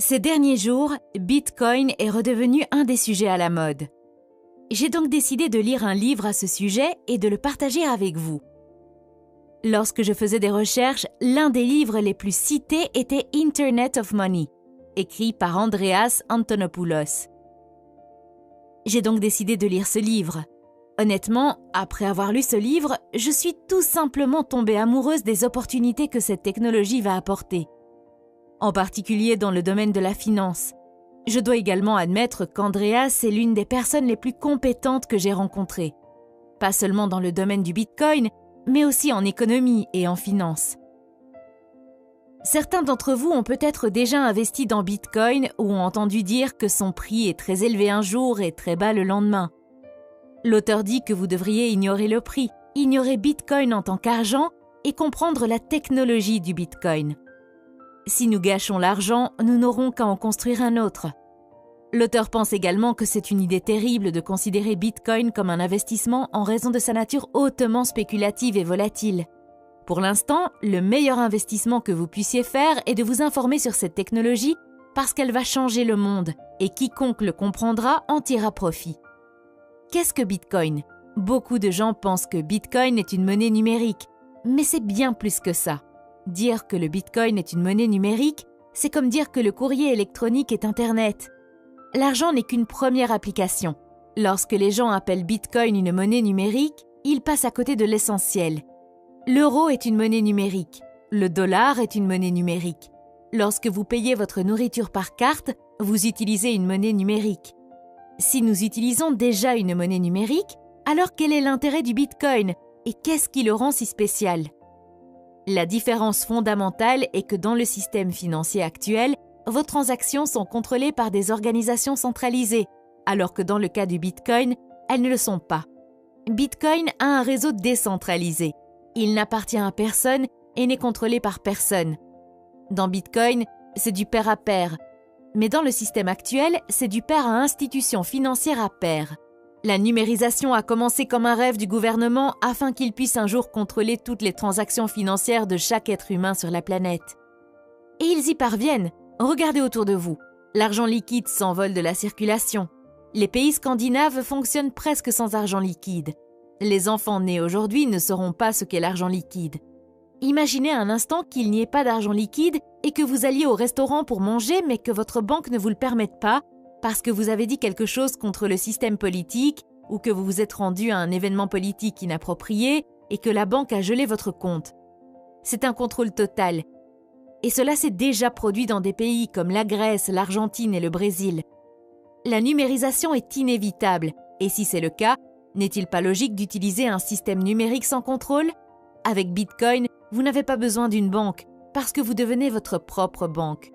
Ces derniers jours, Bitcoin est redevenu un des sujets à la mode. J'ai donc décidé de lire un livre à ce sujet et de le partager avec vous. Lorsque je faisais des recherches, l'un des livres les plus cités était Internet of Money, écrit par Andreas Antonopoulos. J'ai donc décidé de lire ce livre. Honnêtement, après avoir lu ce livre, je suis tout simplement tombée amoureuse des opportunités que cette technologie va apporter, en particulier dans le domaine de la finance. Je dois également admettre qu'Andreas est l'une des personnes les plus compétentes que j'ai rencontrées, pas seulement dans le domaine du Bitcoin, mais aussi en économie et en finance. Certains d'entre vous ont peut-être déjà investi dans Bitcoin ou ont entendu dire que son prix est très élevé un jour et très bas le lendemain. L'auteur dit que vous devriez ignorer le prix, ignorer Bitcoin en tant qu'argent et comprendre la technologie du Bitcoin. Si nous gâchons l'argent, nous n'aurons qu'à en construire un autre. L'auteur pense également que c'est une idée terrible de considérer Bitcoin comme un investissement en raison de sa nature hautement spéculative et volatile. Pour l'instant, le meilleur investissement que vous puissiez faire est de vous informer sur cette technologie parce qu'elle va changer le monde et quiconque le comprendra en tirera profit. Qu'est-ce que Bitcoin ? Beaucoup de gens pensent que Bitcoin est une monnaie numérique, mais c'est bien plus que ça. Dire que le Bitcoin est une monnaie numérique, c'est comme dire que le courrier électronique est Internet. L'argent n'est qu'une première application. Lorsque les gens appellent Bitcoin une monnaie numérique, ils passent à côté de l'essentiel. L'euro est une monnaie numérique. Le dollar est une monnaie numérique. Lorsque vous payez votre nourriture par carte, vous utilisez une monnaie numérique. Si nous utilisons déjà une monnaie numérique, alors quel est l'intérêt du Bitcoin et qu'est-ce qui le rend si spécial ? La différence fondamentale est que dans le système financier actuel, vos transactions sont contrôlées par des organisations centralisées, alors que dans le cas du Bitcoin, elles ne le sont pas. Bitcoin a un réseau décentralisé. Il n'appartient à personne et n'est contrôlé par personne. Dans Bitcoin, c'est du pair à pair. Mais dans le système actuel, c'est du pair à institution financière à pair. La numérisation a commencé comme un rêve du gouvernement afin qu'il puisse un jour contrôler toutes les transactions financières de chaque être humain sur la planète. Et ils y parviennent. Regardez autour de vous. L'argent liquide s'envole de la circulation. Les pays scandinaves fonctionnent presque sans argent liquide. Les enfants nés aujourd'hui ne sauront pas ce qu'est l'argent liquide. Imaginez un instant qu'il n'y ait pas d'argent liquide et que vous alliez au restaurant pour manger mais que votre banque ne vous le permette pas parce que vous avez dit quelque chose contre le système politique ou que vous vous êtes rendu à un événement politique inapproprié et que la banque a gelé votre compte. C'est un contrôle total. Et cela s'est déjà produit dans des pays comme la Grèce, l'Argentine et le Brésil. La numérisation est inévitable et si c'est le cas, n'est-il pas logique d'utiliser un système numérique sans contrôle ? Avec Bitcoin, vous n'avez pas besoin d'une banque parce que vous devenez votre propre banque.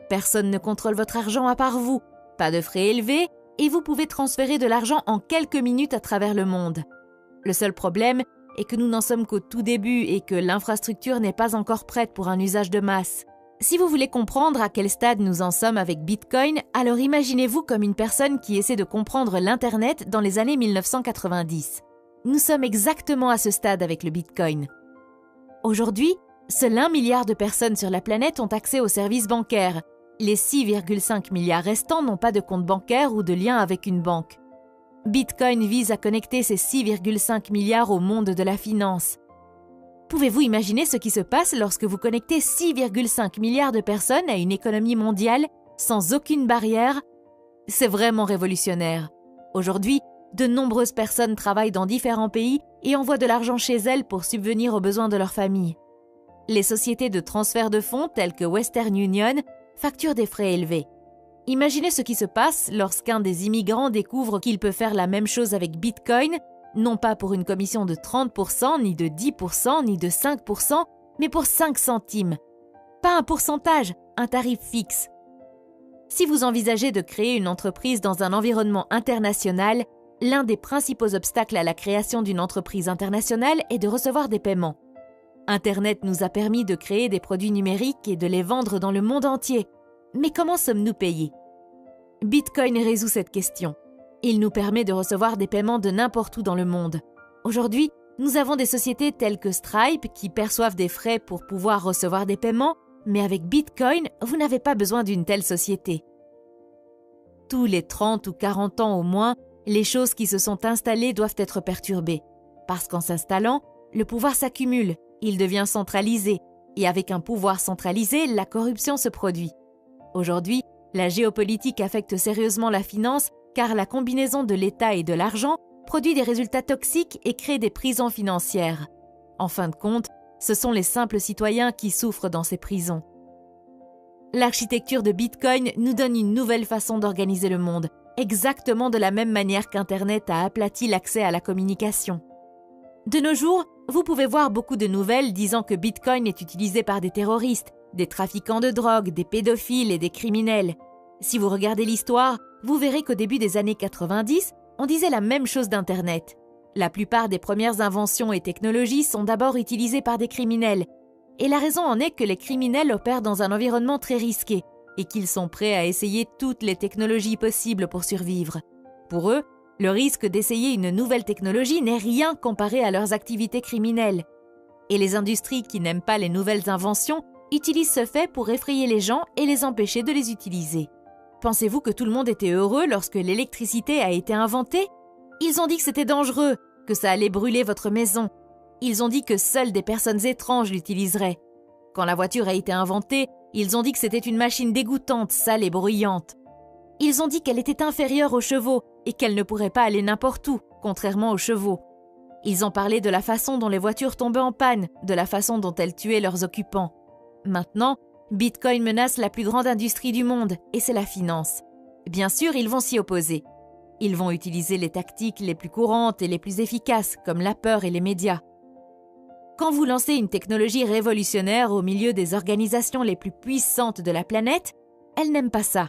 Personne ne contrôle votre argent à part vous, pas de frais élevés et vous pouvez transférer de l'argent en quelques minutes à travers le monde. Le seul problème est que nous n'en sommes qu'au tout début et que l'infrastructure n'est pas encore prête pour un usage de masse. Si vous voulez comprendre à quel stade nous en sommes avec Bitcoin, alors imaginez-vous comme une personne qui essaie de comprendre l'Internet dans les années 1990. Nous sommes exactement à ce stade avec le Bitcoin. Aujourd'hui, seul 1 milliard de personnes sur la planète ont accès aux services bancaires. Les 6,5 milliards restants n'ont pas de compte bancaire ou de lien avec une banque. Bitcoin vise à connecter ces 6,5 milliards au monde de la finance. Pouvez-vous imaginer ce qui se passe lorsque vous connectez 6,5 milliards de personnes à une économie mondiale sans aucune barrière ? C'est vraiment révolutionnaire. Aujourd'hui, de nombreuses personnes travaillent dans différents pays et envoient de l'argent chez elles pour subvenir aux besoins de leur famille. Les sociétés de transfert de fonds telles que Western Union facturent des frais élevés. Imaginez ce qui se passe lorsqu'un des immigrants découvre qu'il peut faire la même chose avec Bitcoin, non pas pour une commission de 30%, ni de 10%, ni de 5%, mais pour 5 centimes. Pas un pourcentage, un tarif fixe. Si vous envisagez de créer une entreprise dans un environnement international, l'un des principaux obstacles à la création d'une entreprise internationale est de recevoir des paiements. Internet nous a permis de créer des produits numériques et de les vendre dans le monde entier. Mais comment sommes-nous payés ? Bitcoin résout cette question. Il nous permet de recevoir des paiements de n'importe où dans le monde. Aujourd'hui, nous avons des sociétés telles que Stripe qui perçoivent des frais pour pouvoir recevoir des paiements Mais avec Bitcoin, vous n'avez pas besoin d'une telle société. Tous les 30 ou 40 ans au moins, les choses qui se sont installées doivent être perturbées. Parce qu'en s'installant, le pouvoir s'accumule, il devient centralisé. Et avec un pouvoir centralisé, la corruption se produit. Aujourd'hui, la géopolitique affecte sérieusement la finance car la combinaison de l'État et de l'argent produit des résultats toxiques et crée des prisons financières. En fin de compte, ce sont les simples citoyens qui souffrent dans ces prisons. L'architecture de Bitcoin nous donne une nouvelle façon d'organiser le monde, exactement de la même manière qu'Internet a aplati l'accès à la communication. De nos jours, vous pouvez voir beaucoup de nouvelles disant que Bitcoin est utilisé par des terroristes, des trafiquants de drogue, des pédophiles et des criminels. Si vous regardez l'histoire, vous verrez qu'au début des années 90, on disait la même chose d'Internet. La plupart des premières inventions et technologies sont d'abord utilisées par des criminels. Et la raison en est que les criminels opèrent dans un environnement très risqué et qu'ils sont prêts à essayer toutes les technologies possibles pour survivre. Pour eux, le risque d'essayer une nouvelle technologie n'est rien comparé à leurs activités criminelles. Et les industries qui n'aiment pas les nouvelles inventions utilisent ce fait pour effrayer les gens et les empêcher de les utiliser. Pensez-vous que tout le monde était heureux lorsque l'électricité a été inventée? Ils ont dit que c'était dangereux, que ça allait brûler votre maison. Ils ont dit que seules des personnes étranges l'utiliseraient. Quand la voiture a été inventée, ils ont dit que c'était une machine dégoûtante, sale et bruyante. Ils ont dit qu'elle était inférieure aux chevaux et qu'elle ne pourrait pas aller n'importe où, contrairement aux chevaux. Ils ont parlé de la façon dont les voitures tombaient en panne, de la façon dont elles tuaient leurs occupants. Maintenant, Bitcoin menace la plus grande industrie du monde, et c'est la finance. Bien sûr, ils vont s'y opposer. Ils vont utiliser les tactiques les plus courantes et les plus efficaces, comme la peur et les médias. Quand vous lancez une technologie révolutionnaire au milieu des organisations les plus puissantes de la planète, elles n'aiment pas ça.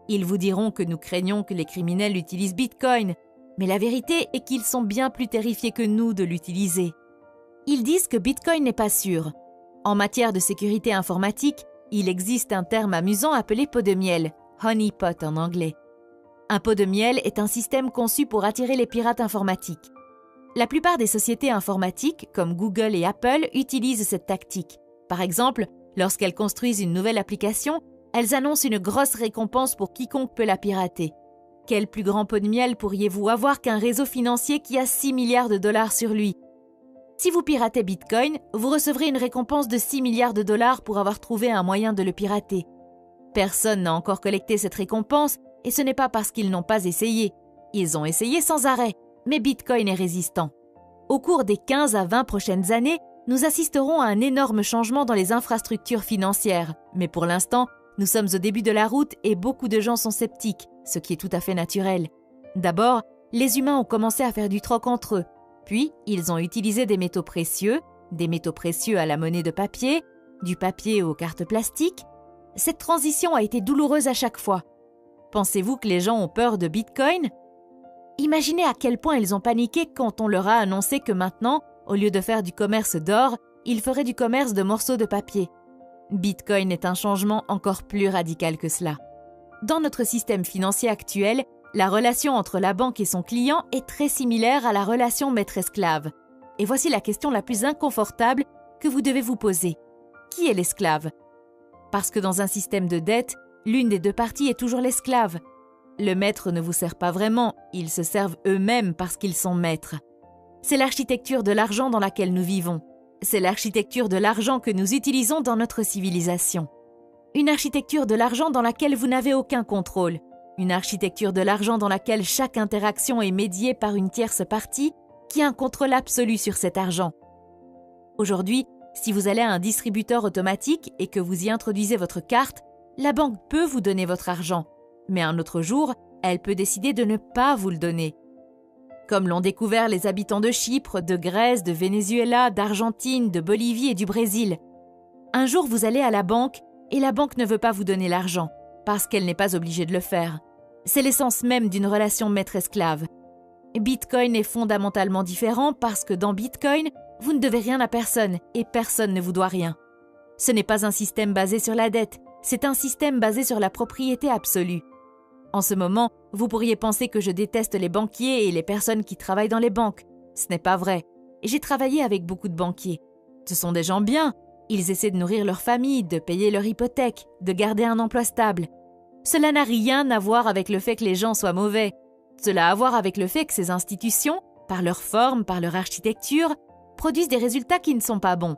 Ils vous diront que nous craignons que les criminels utilisent Bitcoin, mais la vérité est qu'ils sont bien plus terrifiés que nous de l'utiliser. Ils disent que Bitcoin n'est pas sûr. En matière de sécurité informatique, il existe un terme amusant appelé pot de miel, honeypot en anglais. Un pot de miel est un système conçu pour attirer les pirates informatiques. La plupart des sociétés informatiques, comme Google et Apple, utilisent cette tactique. Par exemple, lorsqu'elles construisent une nouvelle application, elles annoncent une grosse récompense pour quiconque peut la pirater. Quel plus grand pot de miel pourriez-vous avoir qu'un réseau financier qui a 6 milliards de dollars sur lui? Si vous piratez Bitcoin, vous recevrez une récompense de 6 milliards de dollars pour avoir trouvé un moyen de le pirater. Personne n'a encore collecté cette récompense et ce n'est pas parce qu'ils n'ont pas essayé. Ils ont essayé sans arrêt, mais Bitcoin est résistant. Au cours des 15 à 20 prochaines années, nous assisterons à un énorme changement dans les infrastructures financières. Mais pour l'instant, nous sommes au début de la route et beaucoup de gens sont sceptiques, ce qui est tout à fait naturel. D'abord, les humains ont commencé à faire du troc entre eux. Puis, ils ont utilisé des métaux précieux à la monnaie de papier, du papier aux cartes plastiques. Cette transition a été douloureuse à chaque fois. Pensez-vous que les gens ont peur de Bitcoin? Imaginez à quel point ils ont paniqué quand on leur a annoncé que maintenant, au lieu de faire du commerce d'or, ils feraient du commerce de morceaux de papier. Bitcoin est un changement encore plus radical que cela. Dans notre système financier actuel, la relation entre la banque et son client est très similaire à la relation maître-esclave. Et voici la question la plus inconfortable que vous devez vous poser. Qui est l'esclave? Parce que dans un système de dette, l'une des deux parties est toujours l'esclave. Le maître ne vous sert pas vraiment, ils se servent eux-mêmes parce qu'ils sont maîtres. C'est l'architecture de l'argent dans laquelle nous vivons. C'est l'architecture de l'argent que nous utilisons dans notre civilisation. Une architecture de l'argent dans laquelle vous n'avez aucun contrôle. Une architecture de l'argent dans laquelle chaque interaction est médiée par une tierce partie qui a un contrôle absolu sur cet argent. Aujourd'hui, si vous allez à un distributeur automatique et que vous y introduisez votre carte, la banque peut vous donner votre argent. Mais un autre jour, elle peut décider de ne pas vous le donner. Comme l'ont découvert les habitants de Chypre, de Grèce, de Venezuela, d'Argentine, de Bolivie et du Brésil. Un jour, vous allez à la banque et la banque ne veut pas vous donner l'argent, parce qu'elle n'est pas obligée de le faire. C'est l'essence même d'une relation maître-esclave. Bitcoin est fondamentalement différent parce que dans Bitcoin, vous ne devez rien à personne et personne ne vous doit rien. Ce n'est pas un système basé sur la dette, c'est un système basé sur la propriété absolue. En ce moment, vous pourriez penser que je déteste les banquiers et les personnes qui travaillent dans les banques. Ce n'est pas vrai. J'ai travaillé avec beaucoup de banquiers. Ce sont des gens bien, Ils essaient de nourrir leur famille, de payer leur hypothèque, de garder un emploi stable. Cela n'a rien à voir avec le fait que les gens soient mauvais. Cela a à voir avec le fait que ces institutions, par leur forme, par leur architecture, produisent des résultats qui ne sont pas bons.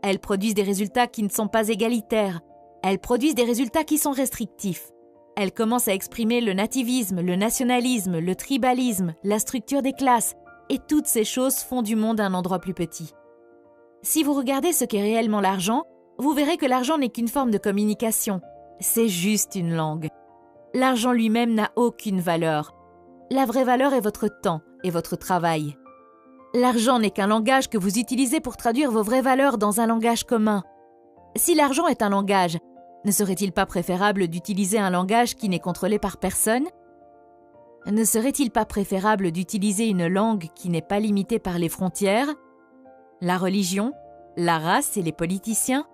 Elles produisent des résultats qui ne sont pas égalitaires. Elles produisent des résultats qui sont restrictifs. Elles commencent à exprimer le nativisme, le nationalisme, le tribalisme, la structure des classes, et toutes ces choses font du monde un endroit plus petit. Si vous regardez ce qu'est réellement l'argent, vous verrez que l'argent n'est qu'une forme de communication. C'est juste une langue. L'argent lui-même n'a aucune valeur. La vraie valeur est votre temps et votre travail. L'argent n'est qu'un langage que vous utilisez pour traduire vos vraies valeurs dans un langage commun. Si l'argent est un langage, ne serait-il pas préférable d'utiliser un langage qui n'est contrôlé par personne ? Ne serait-il pas préférable d'utiliser une langue qui n'est pas limitée par les frontières, la religion, la race et les politiciens ?